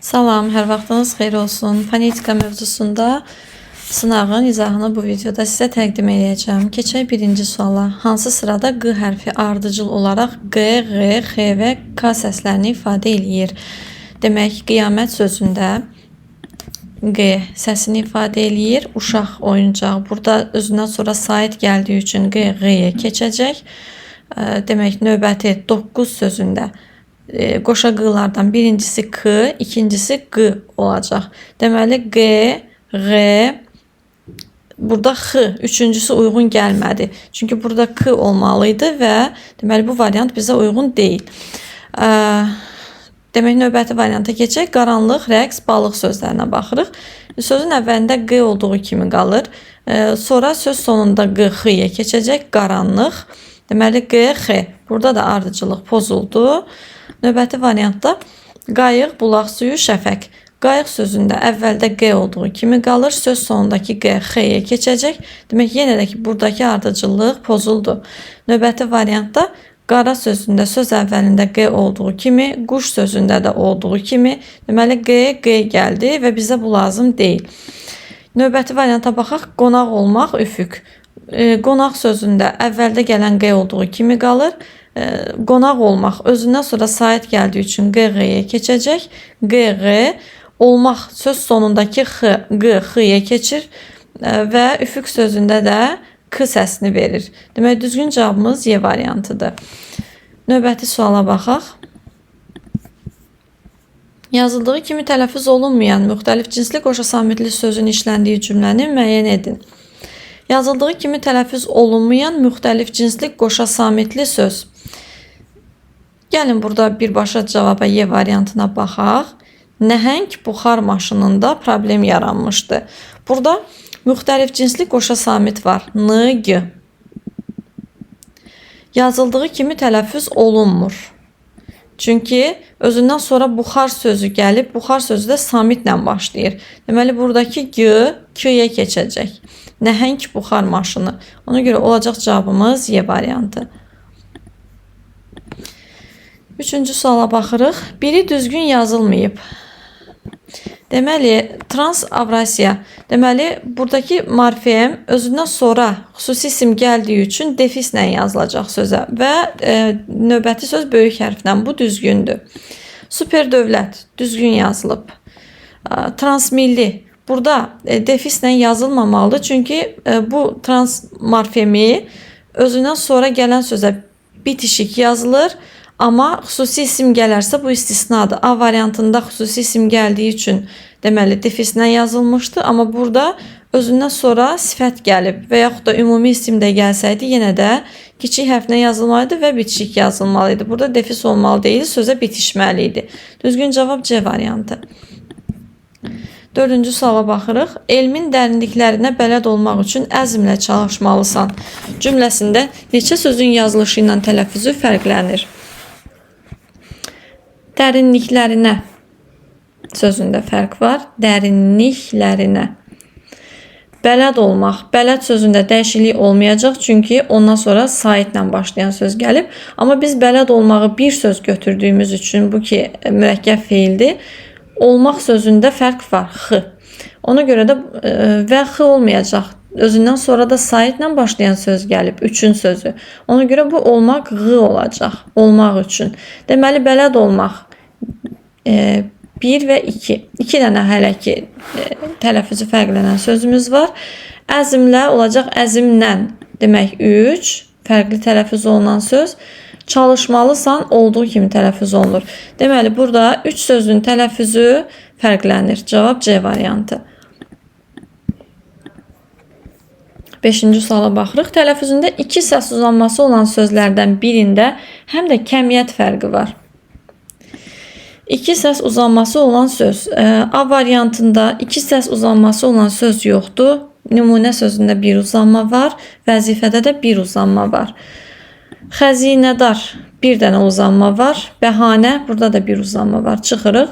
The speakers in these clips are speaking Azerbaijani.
Salam, hər vaxtınız xeyir olsun. Fonetika mövzusunda sınağın izahını bu videoda sizə təqdim edəcəm. Keçək birinci suala. Hansı sırada Q hərfi ardıcıl olaraq G, G, X və K səslərini ifadə eləyir? Demək, qiyamət sözündə G səsini ifadə eləyir. Uşaq, oyuncaq. Burada özündən sonra sait gəldiyi üçün G, G-yə keçəcək. Demək, növbəti 9 sözündə qoşa qılardan birincisi K, ikincisi Q olacaq. Deməli G, G, burada X, üçüncüsü uyğun gəlmədi. Çünki burada K olmalıydı və deməli bu variant bizə uyğun deyil. Demək, növbəti varianta keçək. Qaranlıq, rəqs, balıq sözlərinə baxırıq. Sözün əvvəlində G olduğu kimi qalır. Sonra söz sonunda G, X-yə keçəcək. Qaranlıq. Deməli G, X. Burada da ardıcılıq pozuldu. Növbəti variantda qayıq, bulaq suyu, şəfəq. Qayıq sözündə əvvəldə G olduğu kimi qalır. Söz sonundakı G, X-yə keçəcək. Demək, yenə də ki, buradakı ardıcıllıq pozuldu. Növbəti variantda qara sözündə söz əvvəlində G olduğu kimi, quş sözündə də olduğu kimi, deməli G, G gəldi və bizə bu lazım deyil. Növbəti varianta baxaq. Qonaq olmaq, üfüq. Qonaq sözündə əvvəldə gələn G olduğu kimi qalır. Qonaq olmaq özündən sonra sait gəldiyi üçün G, G-yə keçəcək. G, G. Olmaq söz sonundakı X, G, X-yə keçir və üfüq sözündə də K səsini verir. Demək, düzgün cavabımız Y variantıdır. Növbəti suala baxaq. Yazıldığı kimi tələffüz olunmayan müxtəlif cinsli qoşa samitli sözün işləndiyi cümləni müəyyən edin. Yazıldığı kimi tələffüz olunmayan müxtəlif cinsli qoşa samitli söz. Gəlin burada birbaşa cavaba Y variantına baxaq. Nəhəng buxar maşınında problem yaranmışdı. Burada müxtəlif cinsli qoşa samit var. N, G. Yazıldığı kimi tələffüz olunmur. Çünki özündən sonra buxar sözü gəlib, buxar sözü də samitlə başlayır. Deməli, buradakı G, K-yə keçəcək. Nəhəng buxar maşını. Ona görə olacaq cavabımız Y variantı. Üçüncü suala baxırıq. Biri düzgün yazılmayıb. Deməli, transavrasiya. Deməli, buradakı morfem özündən sonra xüsusi isim gəldiyi üçün defislə yazılacaq sözə və növbəti söz böyük hərflə. Bu düzgündür. Superdövlət düzgün yazılıb. Transmilli. Burada defislə yazılmamalıdır. Çünki bu trans morfemi özündən sonra gələn sözə bitişik yazılır. Amma xüsusi isim gələrsə bu istisnadır. A variantında xüsusi isim gəldiyi üçün deməli defislə yazılmışdı. Amma burada özündən sonra sifət gəlib və yaxud da ümumi isim də gəlsəydi yenə də kiçik hərflə yazılmalıydı və bitişik yazılmalıydı. Burada defis olmalı deyil, sözə bitişməliydi. Düzgün cavab C variantı. Dördüncü suala baxırıq. Elmin dərinliklərinə bələd olmaq üçün əzmlə çalışmalısan cümləsində neçə sözün yazılışı ilə tələffüzü fərqlənir? Dərinliklərinə sözündə fərq var. Dərinliklərinə. Bələd olmaq. Bələd sözündə dəyişiklik olmayacaq. Çünki ondan sonra saitlə başlayan söz gəlib. Amma biz bələd olmağı bir söz götürdüyümüz üçün bu ki mürəkkəb feildir. Olmaq sözündə fərq var. X. Ona görə də və X olmayacaq. Özündən sonra da saitlə başlayan söz gəlib. Üçün sözü. Ona görə bu olmaq G olacaq. Olmaq üçün. Deməli, bələd olmaq 1 və 2. 2 dənə hələ ki tələffüzü fərqlənən sözümüz var. Əzmlə olacaq əzmlə. Demək 3. Fərqli tələffüz olunan söz. Çalışmalısan olduğu kimi tələffüz olunur. Deməli, burada 3 sözün tələffüzü fərqlənir. Cavab C variantı. 5-ci suala baxırıq. Tələffüzündə 2 səs uzanması olan sözlərdən birində həm də kəmiyyət fərqi var. 2 səs uzanması olan söz. A variantında 2 səs uzanması olan söz yoxdur. Nümunə sözündə bir uzanma var. Vəzifədə də bir uzanma var. Xəzinədar bir dənə uzanma var. Bəhanə burada da bir uzanma var. Çıxırıq.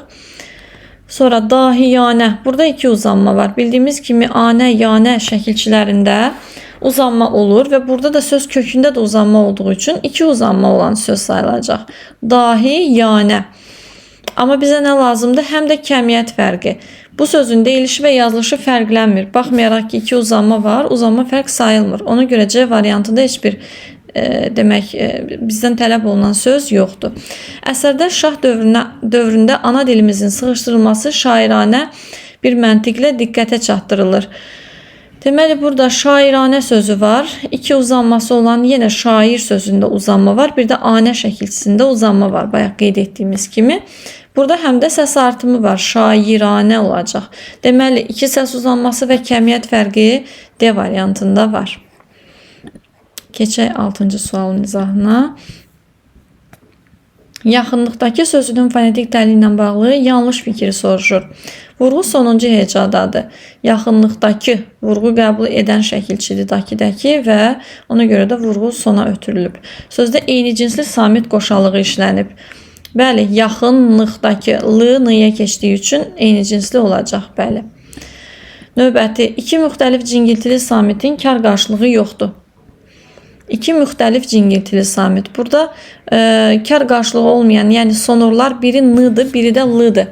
Sonra dahiyanə. Burada 2 uzanma var. Bildiyimiz kimi anə, yanə şəkilçilərində uzanma olur və burada da söz kökündə də uzanma olduğu üçün 2 uzanma olan söz sayılacaq. Dahiyanə. Amma bizə nə lazımdır? Həm də kəmiyyət fərqi. Bu sözün deyilişi və yazılışı fərqlənmir. Baxmayaraq ki, iki uzanma var, uzanma fərq sayılmır. Ona görə C variantında heç bir bizdən tələb olunan söz yoxdur. Əsərdə şah dövründə ana dilimizin sıxışdırılması şairanə bir məntiqlə diqqətə çatdırılır. Deməli, burada şairanə sözü var. İki uzanması olan yenə şair sözündə uzanma var. Bir də anə şəkilçisində uzanma var. Bayaq qeyd etdiyimiz kimi. Burada həm də səs artımı var. Şairanə olacaq. Deməli, iki səs uzanması və kəmiyyət fərqi D variantında var. Keçək 6-cı sualın izahına. Yaxınlıqdakı sözünün fonetik təhlili ilə bağlı yanlış fikri soruşur. Vurğu sonuncu hecadadır. Yaxınlıqdakı vurğu qəbul edən şəkilçidir dakidəki və ona görə də vurğu sona ötürülüb. Sözdə eyni cinsli samit qoşalığı işlənib. Bəli, yaxınlıqdakı l-n-yə keçdiyi üçün eyni cinsli olacaq. Bəli. Növbəti, iki müxtəlif cingiltili samitin kar qarşılığı yoxdur. İki müxtəlif cingiltili samit. Burada kar qarşılığı olmayan, yəni sonorlar biri n-dır, biri də l-dır.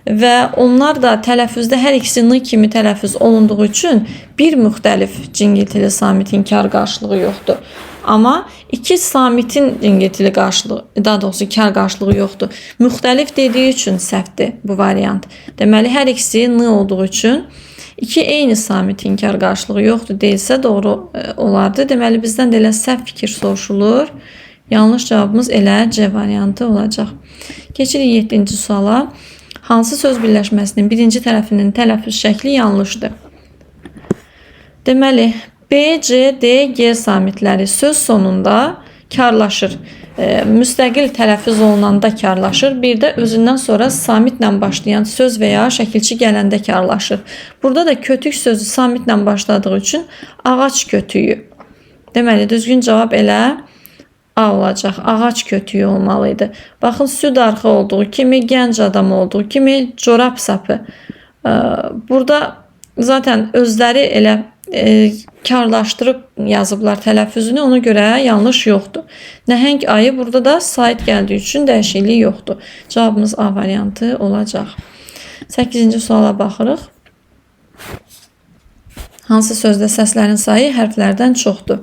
Və onlar da tələffüzdə hər ikisi n kimi tələffüz olunduğu üçün bir müxtəlif cingiltili samitin kar qarşılığı yoxdur. Amma iki samitin cingiltili qarşılığı, daha doğrusu kar qarşılığı yoxdur. Müxtəlif dediyi üçün səhvdir bu variant. Deməli, hər ikisi n olduğu üçün İki eyni samitin kar qarşılığı yoxdur deyilsə doğru olardı. Deməli, bizdən də elə səhv fikir soruşulur. Yanlış cavabımız elə C variantı olacaq. Keçirik 7-ci suala. Hansı söz birləşməsinin birinci tərəfinin tələffüz şəkli yanlışdır? Deməli, B, C, D, G samitləri söz sonunda karlaşır. Müstəqil tələffüz olunanda karlaşır. Bir də özündən sonra samitlə başlayan söz və ya şəkilçi gələndə karlaşır. Burada da kötük sözü samitlə başladığı üçün ağac kötüyü. Deməli, düzgün cavab elə A olacaq. Ağac kötüyü olmalıydı. Baxın, süd arxı olduğu kimi, gənc adam olduğu kimi, corab sapı. Burada zaten özləri elə karlaşdırıb yazıblar tələffüzünü, ona görə yanlış yoxdur. Nəhəng ayı burada da sait gəldiyi üçün dəyişiklik yoxdur. Cavabımız A variantı olacaq. 8-ci suala baxırıq. Hansı sözdə səslərin sayı hərflərdən çoxdur?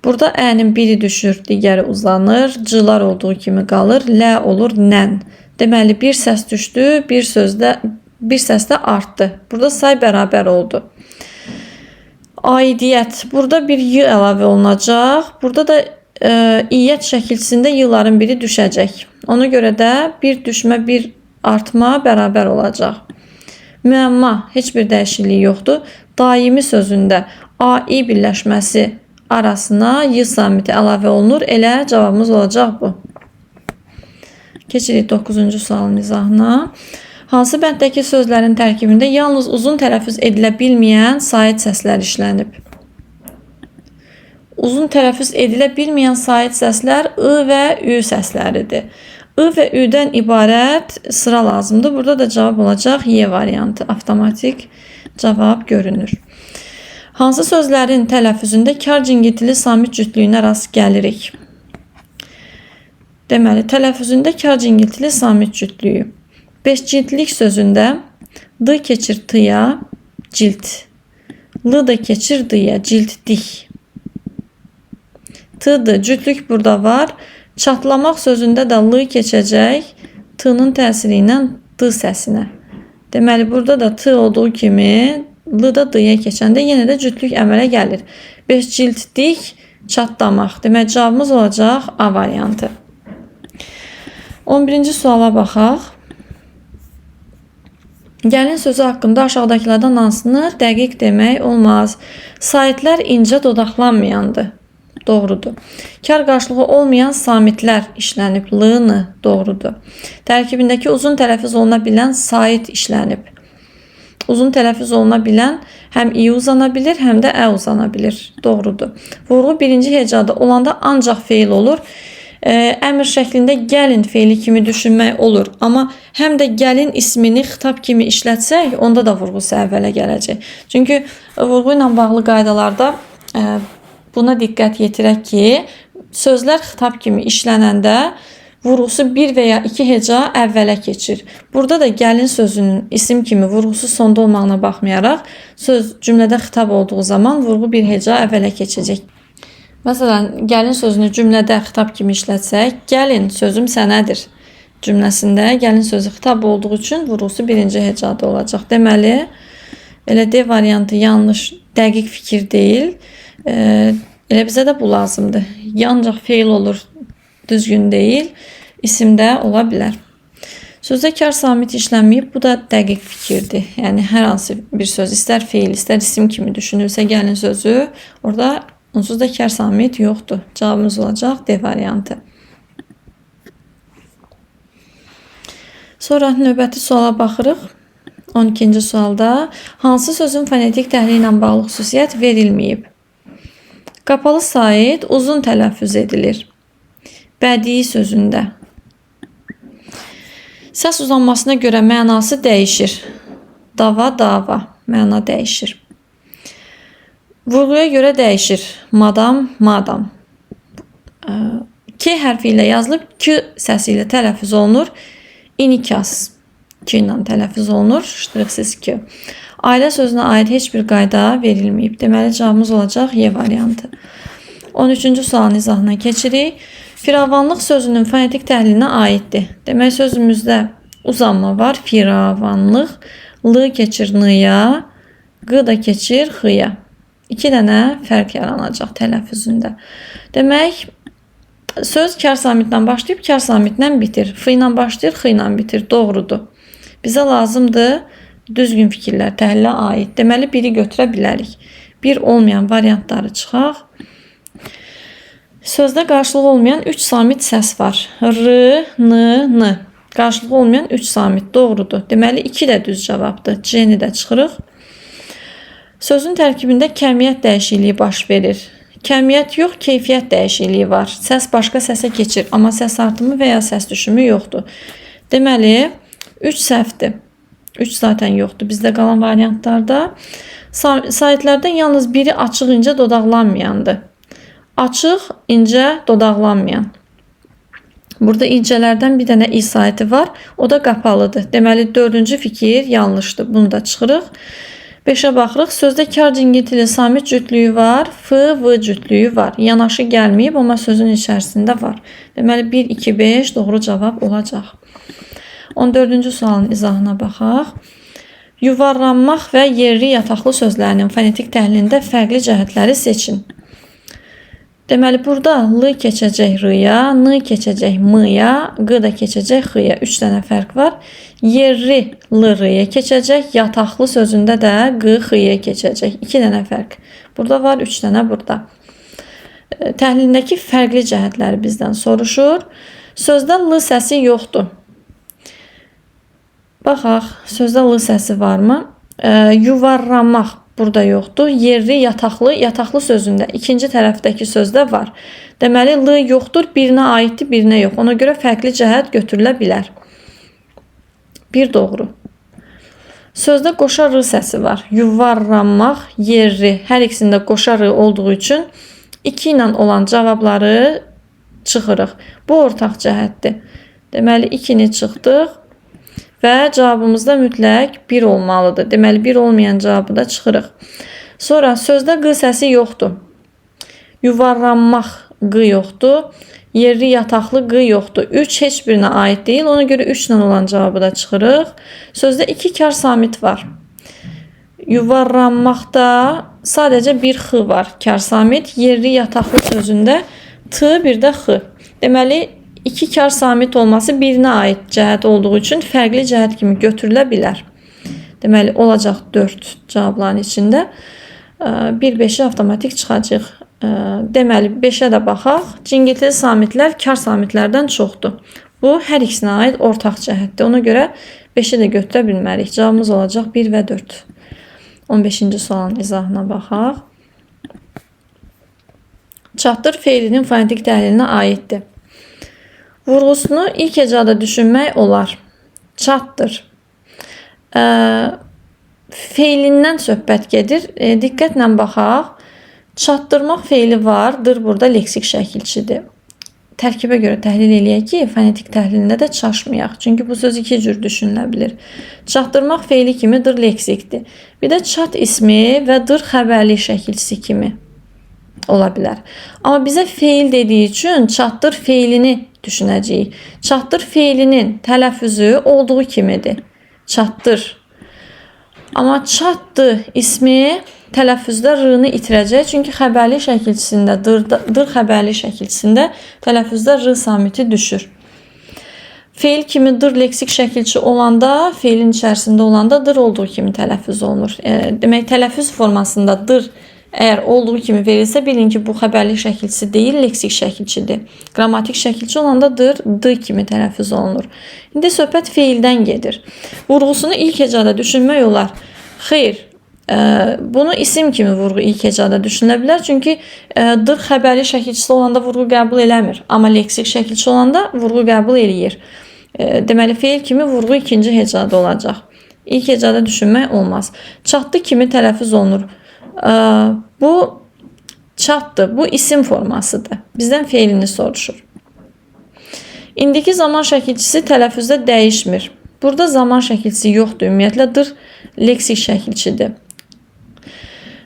Burada ənin biri düşür, digəri uzanır, c-lar olduğu kimi qalır, l olur, nən. Deməli, bir səs düşdü, bir səsdə artdı. Burada say bərabər oldu. Aidiyyət. Burada bir y əlavə olunacaq. Burada da iyyət şəkilçisində y-ların biri düşəcək. Ona görə də bir düşmə, bir artma bərabər olacaq. Müəmma. Heç bir dəyişiklik yoxdur. Daimi sözündə ai birləşməsi arasına y samiti əlavə olunur. Elə cavabımız olacaq bu. Keçirik 9-cu sualın izahına. Hansı bənddəki sözlərin tərkibində yalnız uzun tələffüz edilə bilməyən sait səslər işlənib? Uzun tələffüz edilə bilməyən sait səslər I və Ü səsləridir. I və Ü'dən ibarət sıra lazımdır. Burada da cavab olacaq Y variantı. Avtomatik cavab görünür. Hansı sözlərin tələffüzündə kar cingiltili samit cütlüyünə rast gəlirik? Deməli, tələffüzündə kar cingiltili samit cütlüyü. Beşciltlik sözündə d keçir t-ya, cilt. L da keçir d-ya, ciltdik. T-dır, cütlük burada var. Çatlamaq sözündə də l keçəcək t-nın təsiri ilə d səsinə. Deməli, burada da t olduğu kimi l da d-ya keçəndə yenə də cütlük əmələ gəlir. Beşciltdik, çatlamaq. Deməli, cavabımız olacaq A variantı. 11-ci suala baxaq. Gəlin sözü haqqında aşağıdakılardan hansını dəqiq demək olmaz. Saitlər incə dodaqlanmayandır. Doğrudur. Kar qarşılığı olmayan samitlər işlənib. L-nı doğrudur. Tərkibindəki uzun tələffüz oluna bilən sait işlənib. Uzun tələffüz oluna bilən həm i uzana bilir, həm də ə uzana bilir. Doğrudur. Vurğu birinci hecada olanda ancaq feil olur. Əmr şəklində gəlin feili kimi düşünmək olur. Amma həm də gəlin ismini xitab kimi işlətsək, onda da vurğusu əvvələ gələcək. Çünki vurğu ilə bağlı qaydalarda buna diqqət yetirək ki, sözlər xitab kimi işlənəndə vurğusu bir və ya iki heca əvvələ keçir. Burada da gəlin sözünün isim kimi vurğusu sonda olmağına baxmayaraq, söz cümlədə xitab olduğu zaman vurğu bir heca əvvələ keçəcək. Məsələn, gəlin sözünü cümlədə xitab kimi işlətsək, gəlin sözüm sənədir cümləsində gəlin sözü xitab olduğu üçün vurğusu birinci hecada olacaq. Deməli, elə D variantı yanlış, dəqiq fikir deyil. Elə bizə də bu lazımdır. Ancaq feil olur, düzgün deyil, isimdə ola bilər. Sözdə kar samit işlənməyib, bu da dəqiq fikirdir. Yəni, hər hansı bir söz, istər feil, istər isim kimi düşünülsə gəlin sözü, orada onsuz da kar samit yoxdur. Cavabımız olacaq D variantı. Sonra növbəti suala baxırıq. 12-ci sualda hansı sözün fonetik təhlili ilə bağlı xüsusiyyət verilməyib? Qapalı sait uzun tələffüz edilir. Bədii sözündə. Səs uzanmasına görə mənası dəyişir. Dava, dava. Məna dəyişir. Vurğuya görə dəyişir. Madam, madam. K hərfi ilə yazılıb, K səsi ilə tələffüz olunur. İnikas. K ilə tələffüz olunur. Ştrixsiz K. Ailə sözünə aid heç bir qayda verilməyib. Deməli, cavabımız olacaq Y variantı. 13-cü sualın izahına keçirik. Firavanlıq sözünün fonetik təhlilinə aiddir. Demək, sözümüzdə uzanma var. Firavanlıq. L keçir n-ya. Q da keçir x-ya. 2 dənə fərq yaranacaq tələffüzündə. Demək, söz kar samitlə başlayıb, kar samitlə bitir. F ilə başlayır, x ilə bitir. Doğrudur. Bizə lazımdır düzgün fikirlər təhlilə aid. Deməli, biri götürə bilərik. Bir olmayan variantları çıxaq. Sözdə qarşılığı olmayan 3 samit səs var. R, n, n. Qarşılığı olmayan 3 samit. Doğrudur. Deməli, 2 də düz cavabdır. C-ni də çıxırıq. Sözün tərkibində kəmiyyət dəyişikliyi baş verir. Kəmiyyət yox, keyfiyyət dəyişikliyi var. Səs başqa səsə keçir, amma səs artımı və ya səs düşümü yoxdur. Deməli, 3 səhvdir. 3 zaten yoxdur. Bizdə qalan variantlarda saitlərdən yalnız biri açıq, incə, dodaqlanmayandır. Açıq, incə, dodaqlanmayan. Burada incələrdən bir dənə i saiti var. O da qapalıdır. Deməli, 4-cü fikir yanlışdır. Bunu da çıxırıq. 5-ə baxırıq. Sözdə kar cingiltili samit cütlüyü var. F, v cütlüyü var. Yanaşı gəlməyib, amma sözün içərisində var. Deməli, 1, 2, 5 doğru cavab olacaq. 14-cü sualın izahına baxaq. Yuvarlanmaq və yerli yataqlı sözlərinin fonetik təhlilində fərqli cəhətləri seçin. Deməli, burada L keçəcək R-ya, N keçəcək M-ya, Q da keçəcək X-ya. 3 dənə fərq var. Yerli L-R-ya keçəcək, yataqlı sözündə də Q-X-ya keçəcək. 2 dənə fərq. Burada var, 3 dənə burada. Təhlilindəki fərqli cəhətləri bizdən soruşur. Sözdə L səsi yoxdur. Baxaq, sözdə L səsi varmı? Yuvarlanmaq. Burada yoxdur. Yerli, yataqlı sözündə ikinci tərəfdəki sözdə var. Deməli, L yoxdur, birinə aiddir, birinə yox. Ona görə fərqli cəhət götürülə bilər. Bir doğru. Sözdə qoşa R səsi var. Yuvarlanmaq, yerli, hər ikisində qoşa R olduğu üçün 2 ilə olan cavabları çıxırıq. Bu ortaq cəhətdir. Deməli, 2-ni çıxdıq. Və cavabımızda mütləq 1 olmalıdır. Deməli, 1 olmayan cavabı da çıxırıq. Sonra, sözdə Q səsi yoxdur. Yuvarlanmaq Q yoxdur. Yerli, yataqlı Q yoxdur. 3 heç birinə aid deyil. Ona görə 3 ilə olan cavabı da çıxırıq. Sözdə 2 kar samit var. Yuvarlanmaqda sadəcə bir X var. Kar samit. Yerli, yataqlı sözündə T, bir də X. Deməli, 2 kar samit olması birinə aid cəhət olduğu üçün fərqli cəhət kimi götürülə bilər. Deməli, olacaq 4 cavabların içində. 1-5-i avtomatik çıxacaq. Deməli, 5-ə də baxaq. Cingiltili samitlər kar samitlərdən çoxdur. Bu, hər ikisinə aid ortaq cəhətdir. Ona görə 5-i də götürə bilmərik. Cavabımız olacaq 1 və 4. 15-ci sualın izahına baxaq. Çatdır feilinin fonetik təhlilinə aiddir. Vurğusunu ilk hecada düşünmək olar. Çatdır. Feilindən söhbət gedir. Diqqətlə baxaq. Çatdırmaq feili vardır. Burada leksik şəkilçidir. tərkibə görə təhlil eləyək ki, fonetik təhlilində də çaşmayaq. Çünki bu söz iki cür düşünülə bilir. Çatdırmaq feili kimi dır leksikdir. Bir də çat ismi və dır xəbərlik şəkilçisi kimi ola bilər. Amma bizə feil dediyi üçün çatdır feilini düşünəcəyik. Çatdır feilinin tələffüzü olduğu kimidir. Çatdır. Amma çatdı ismi tələffüzdə r-nı itirəcək. Çünki xəbərlik şəkilçisində, dır xəbərlik şəkilçisində tələffüzdə r samiti düşür. Feil kimi dır leksik şəkilçi olanda, feilin içərisində olanda dır olduğu kimi tələffüz olunur. Demək, tələffüz formasında dır əgər olduğu kimi verilsə, bilin ki, bu xəbərlik şəkilçisi deyil, leksik şəkilçidir. Qrammatik şəkilçi olanda d kimi tələffüz olunur. İndi söhbət feildən gedir. Vurğusunu ilk hecada düşünmək olar. Xeyr, bunu isim kimi vurğu ilk hecada düşünülə bilər. Çünki dır xəbərlik şəkilçisi olanda vurğu qəbul eləmir. Amma leksik şəkilçi olanda vurğu qəbul eləyir. Deməli, feil kimi vurğu ikinci hecada olacaq. İlk hecada düşünmək olmaz. Çatdı kimi tələffüz olunur. Bu çatdı, bu isim formasıdır. Bizdən feilini soruşur. İndiki zaman şəkilçisi tələffüzdə dəyişmir. Burada zaman şəkilçisi yoxdur, ümumiyyətlə dır leksik şəkilçidir.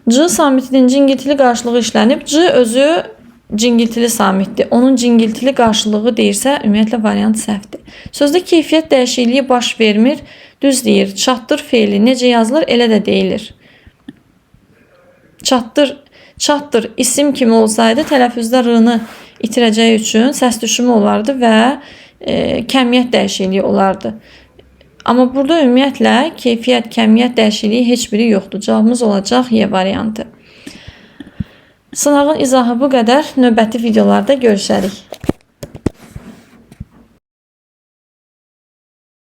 C samitinin cingiltili qarşılığı işlənib. C özü cingiltili samitdir. Onun cingiltili qarşılığı deyirsə, ümumiyyətlə variant səhvdir. Sözdə keyfiyyət dəyişikliyi baş vermir. Düz deyir, çatdır feili necə yazılır, elə də deyilir. Çatdır isim kimi olsaydı tələffüzdə r-nı itirəcəyi üçün səs düşümü olardı və kəmiyyət dəyişikliyi olardı. Amma burada ümumiyyətlə keyfiyyət, kəmiyyət dəyişikliyi heç biri yoxdur. Cavabımız olacaq Y variantı. Sınağın izahı bu qədər. Növbəti videolarda görüşərik.